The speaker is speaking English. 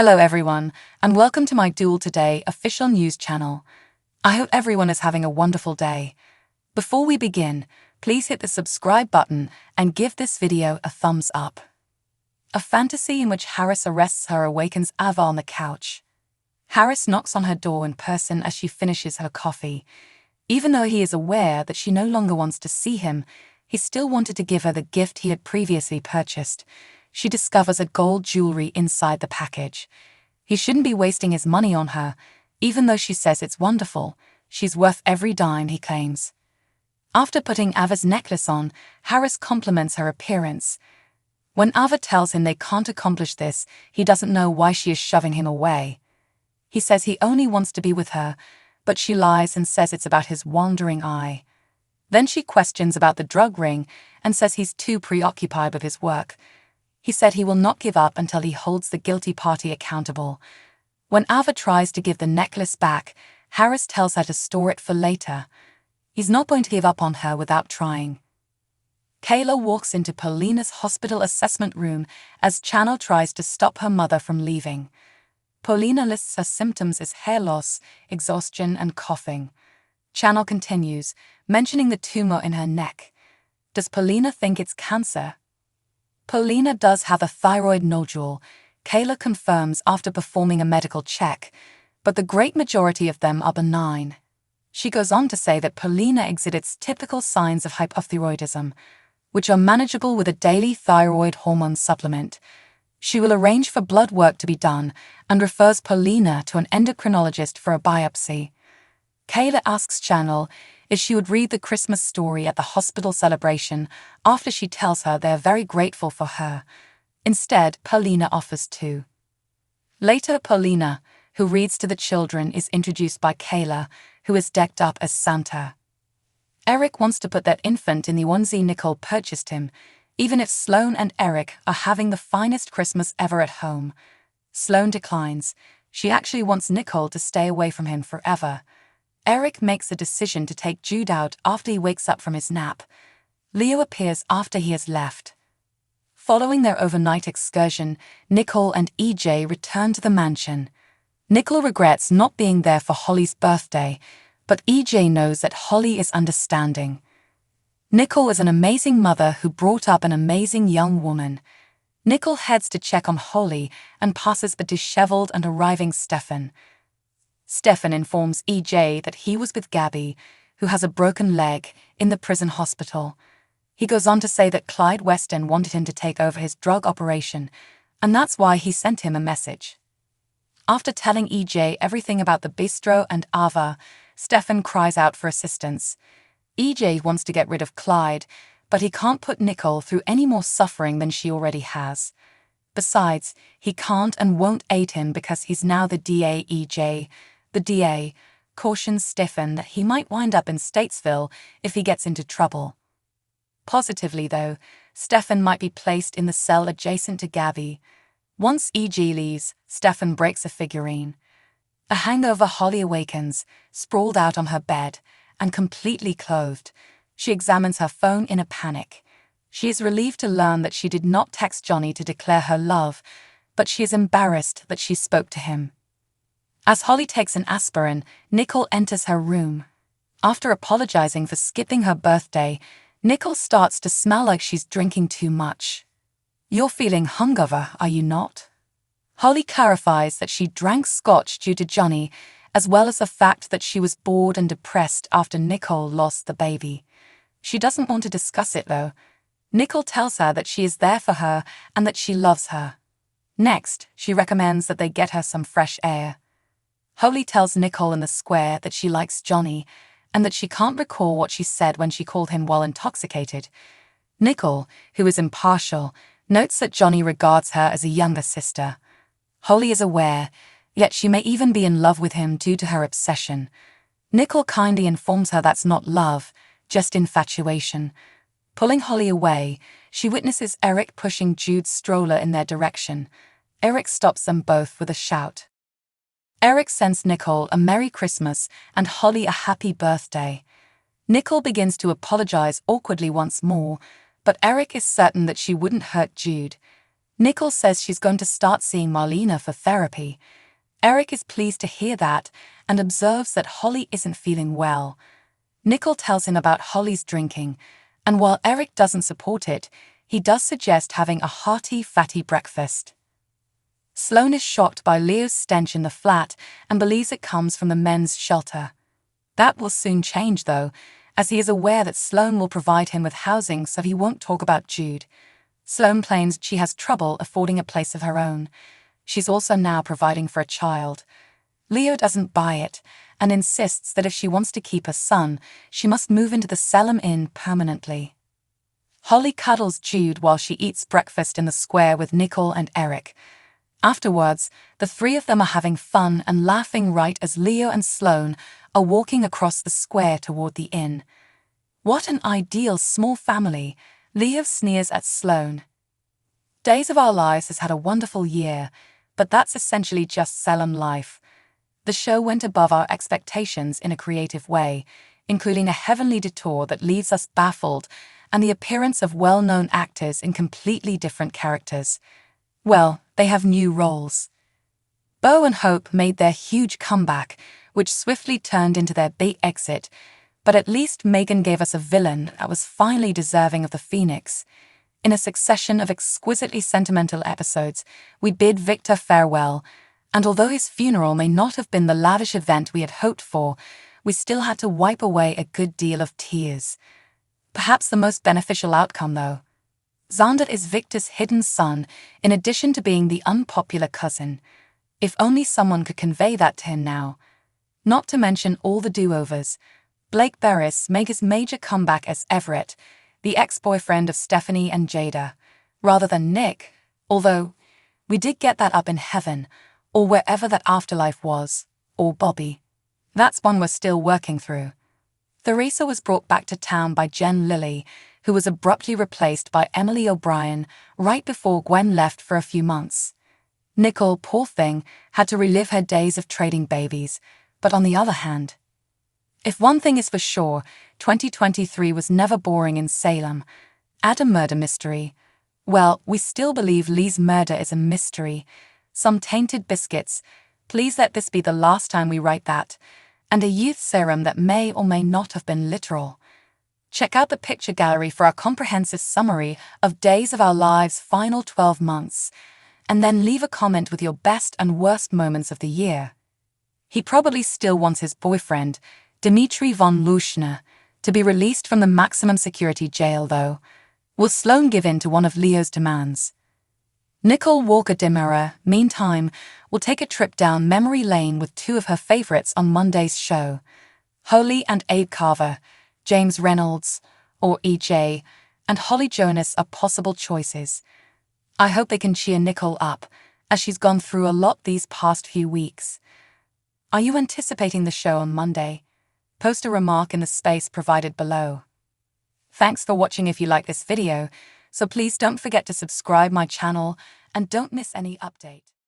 Hello everyone, and welcome to my Duel Today official news channel. I hope everyone is having a wonderful day. Before we begin, please hit the subscribe button and give this video a thumbs up. A fantasy in which Harris arrests her awakens Ava on the couch. Harris knocks on her door in person as she finishes her coffee. Even though he is aware that she no longer wants to see him, he still wanted to give her the gift he had previously purchased. She discovers a gold jewelry inside the package. He shouldn't be wasting his money on her, even though she says it's wonderful. She's worth every dime, he claims. After putting Ava's necklace on, Harris compliments her appearance. When Ava tells him they can't accomplish this, he doesn't know why she is shoving him away. He says he only wants to be with her, but she lies and says it's about his wandering eye. Then she questions about the drug ring and says he's too preoccupied with his work. He said he will not give up until he holds the guilty party accountable. When Ava tries to give the necklace back, Harris tells her to store it for later. He's not going to give up on her without trying. Kayla walks into Paulina's hospital assessment room as Channel tries to stop her mother from leaving. Paulina lists her symptoms as hair loss, exhaustion, and coughing. Channel continues, mentioning the tumor in her neck. Does Paulina think it's cancer? Paulina does have a thyroid nodule, Kayla confirms after performing a medical check, but the great majority of them are benign. She goes on to say that Paulina exhibits typical signs of hypothyroidism, which are manageable with a daily thyroid hormone supplement. She will arrange for blood work to be done and refers Paulina to an endocrinologist for a biopsy. Kayla asks Channel if she would read the Christmas story at the hospital celebration after she tells her they're very grateful for her. Instead, Paulina offers to. Later, Paulina, who reads to the children, is introduced by Kayla, who is decked up as Santa. Eric wants to put that infant in the onesie Nicole purchased him, even if Sloan and Eric are having the finest Christmas ever at home. Sloan declines. She actually wants Nicole to stay away from him forever. Eric makes a decision to take Jude out after he wakes up from his nap. Leo appears after he has left. Following their overnight excursion, Nicole and EJ return to the mansion. Nicole regrets not being there for Holly's birthday, but EJ knows that Holly is understanding. Nicole is an amazing mother who brought up an amazing young woman. Nicole heads to check on Holly and passes a disheveled and arriving Stefan. Stefan informs EJ that he was with Gabby, who has a broken leg, in the prison hospital. He goes on to say that Clyde Weston wanted him to take over his drug operation, and that's why he sent him a message. After telling EJ everything about the bistro and Ava, Stefan cries out for assistance. EJ wants to get rid of Clyde, but he can't put Nicole through any more suffering than she already has. Besides, he can't and won't aid him because he's now the DA. EJ, the DA, cautions Stefan that he might wind up in Statesville if he gets into trouble. Positively, though, Stefan might be placed in the cell adjacent to Gabby. Once EJ leaves, Stefan breaks a figurine. A hangover, Holly awakens, sprawled out on her bed, and completely clothed. She examines her phone in a panic. She is relieved to learn that she did not text Johnny to declare her love, but she is embarrassed that she spoke to him. As Holly takes an aspirin, Nicole enters her room. After apologizing for skipping her birthday, Nicole starts to smell like she's drinking too much. "You're feeling hungover, are you not?" Holly clarifies that she drank scotch due to Johnny, as well as the fact that she was bored and depressed after Nicole lost the baby. She doesn't want to discuss it, though. Nicole tells her that she is there for her and that she loves her. Next, she recommends that they get her some fresh air. Holly tells Nicole in the square that she likes Johnny and that she can't recall what she said when she called him while intoxicated. Nicole, who is impartial, notes that Johnny regards her as a younger sister. Holly is aware, yet she may even be in love with him due to her obsession. Nicole kindly informs her that's not love, just infatuation. Pulling Holly away, she witnesses Eric pushing Jude's stroller in their direction. Eric stops them both with a shout. Eric sends Nicole a Merry Christmas and Holly a Happy Birthday. Nicole begins to apologize awkwardly once more, but Eric is certain that she wouldn't hurt Jude. Nicole says she's going to start seeing Marlena for therapy. Eric is pleased to hear that and observes that Holly isn't feeling well. Nicole tells him about Holly's drinking, and while Eric doesn't support it, he does suggest having a hearty, fatty breakfast. Sloan is shocked by Leo's stench in the flat and believes it comes from the men's shelter. That will soon change, though, as he is aware that Sloan will provide him with housing, so he won't talk about Jude. Sloan claims she has trouble affording a place of her own. She's also now providing for a child. Leo doesn't buy it and insists that if she wants to keep her son, she must move into the Salem Inn permanently. Holly cuddles Jude while she eats breakfast in the square with Nicole and Eric. Afterwards, the three of them are having fun and laughing right as Leo and Sloan are walking across the square toward the inn. What an ideal small family, Leo sneers at Sloan. Days of Our Lives has had a wonderful year, but that's essentially just Salem life. The show went above our expectations in a creative way, including a heavenly detour that leaves us baffled and the appearance of well-known actors in completely different characters. Well, they have new roles. Bo and Hope made their huge comeback, which swiftly turned into their big exit, but at least Megan gave us a villain that was finally deserving of the Phoenix. In a succession of exquisitely sentimental episodes, we bid Victor farewell, and although his funeral may not have been the lavish event we had hoped for, we still had to wipe away a good deal of tears. Perhaps the most beneficial outcome, though. Xander is Victor's hidden son, in addition to being the unpopular cousin. If only someone could convey that to him now. Not to mention all the do-overs. Blake Barris made his major comeback as Everett, the ex-boyfriend of Stephanie and Jada, rather than Nick, although we did get that up in heaven, or wherever that afterlife was, or Bobby. That's one we're still working through. Theresa was brought back to town by Jen Lilly, who was abruptly replaced by Emily O'Brien right before Gwen left for a few months. Nicole, poor thing, had to relive her days of trading babies, but on the other hand, if one thing is for sure, 2023 was never boring in Salem. Add a murder mystery. Well, we still believe Lee's murder is a mystery. Some tainted biscuits. Please let this be the last time we write that. And a youth serum that may or may not have been literal. Check out the picture gallery for our comprehensive summary of Days of Our Lives' final 12 months, and then leave a comment with your best and worst moments of the year. He probably still wants his boyfriend, Dmitry von Luschner, to be released from the maximum security jail, though. Will Sloan give in to one of Leo's demands? Nicole Walker-Demira, meantime, will take a trip down memory lane with two of her favorites on Monday's show. Holly and Abe Carver, James Reynolds, or EJ, and Holly Jonas are possible choices. I hope they can cheer Nicole up, as she's gone through a lot these past few weeks. Are you anticipating the show on Monday? Post a remark in the space provided below. Thanks for watching. If you like this video, so please don't forget to subscribe my channel and don't miss any update.